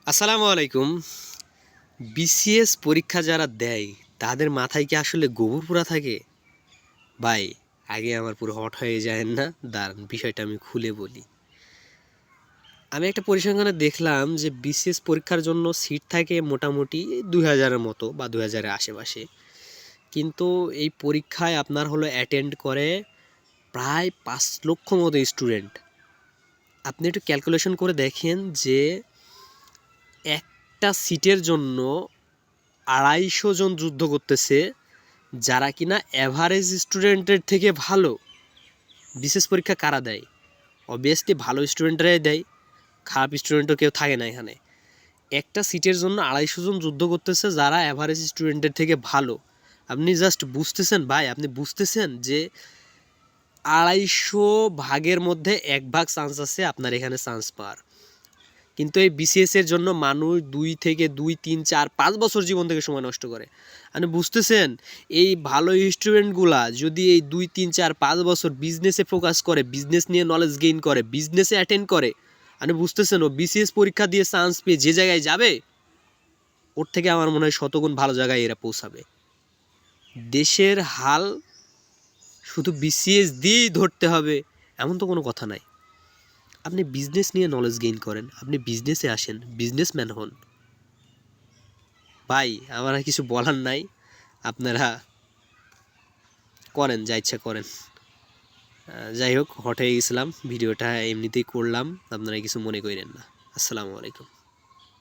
আসসালামু আলাইকুম। বিসিএস পরীক্ষা যারা দেয় তাদের মাথায় কি আসলে গোবর পোড়া থাকে? ভাই, আগে আমার পুরো হট হয়ে যায়েন না, দাঁড়ান বিষয়টা আমি খুলে বলি। আমি একটা পরিসংখ্যানে দেখলাম যে বিসিএস পরীক্ষার জন্য সিট থাকে মোটামুটি ২,০০০-এর মতো বা ২,০০০-এর আশেপাশে। কিন্তু এই পরীক্ষায় আপনার হলো অ্যাটেন্ড করে প্রায় ৫ লক্ষ মতো স্টুডেন্ট। আপনি একটু ক্যালকুলেশন করে দেখেন যে একটা সিটের জন্য ২৫০ জন যুদ্ধ করতেছে, যারা কিনা অ্যাভারেজ স্টুডেন্টের থেকে ভালো। বিশেষ পরীক্ষা কারা দেয়? অবভিয়াসলি ভালো স্টুডেন্টরাই দেয়, খারাপ স্টুডেন্টও কেউ থাকে না এখানে। একটা সিটের জন্য ২৫০ জন যুদ্ধ করতেছে, যারা অ্যাভারেজ স্টুডেন্টের থেকে ভালো। আপনি জাস্ট বুঝতেছেন ভাই, আপনি বুঝতেছেন যে ২৫০ ভাগের মধ্যে ১ ভাগ চান্স আছে আপনার এখানে চান্স পাওয়ার। কিন্তু এই বিসিএসের জন্য মানুষ ২ থেকে ২, ৩, ৪, ৫ বছর জীবন থেকে সময় নষ্ট করে। আপনি বুঝতেছেন এই ভালো স্টুডেন্টগুলা যদি এই ২, ৩, ৪, ৫ বছর বিজনেসে ফোকাস করে, বিজনেস নিয়ে নলেজ গেইন করে, বিজনেসে অ্যাটেন্ড করে, আপনি বুঝতেছেন ও বিসিএস পরীক্ষা দিয়ে চান্স পেয়ে যে জায়গায় যাবে, ওর থেকে আমার মনে হয় শতগুণ ভালো জায়গায় এরা পৌঁছাবে। দেশের হাল শুধু বিসিএস দিয়েই ধরতে হবে এমন তো কোনো কথা নাই। আপনি বিজনেস নিয়ে নলেজ গেইন করেন, আপনি বিজনেসে আসেন, বিজনেসম্যান হন। ভাই, আমার আর কিছু বলার নাই, আপনারা করেন যা ইচ্ছা করেন। যাই হোক, হট হয়ে গেছিলাম, ভিডিওটা এমনিতেই করলাম, আপনারা কিছু মনে করেন না। আসসালামু আলাইকুম।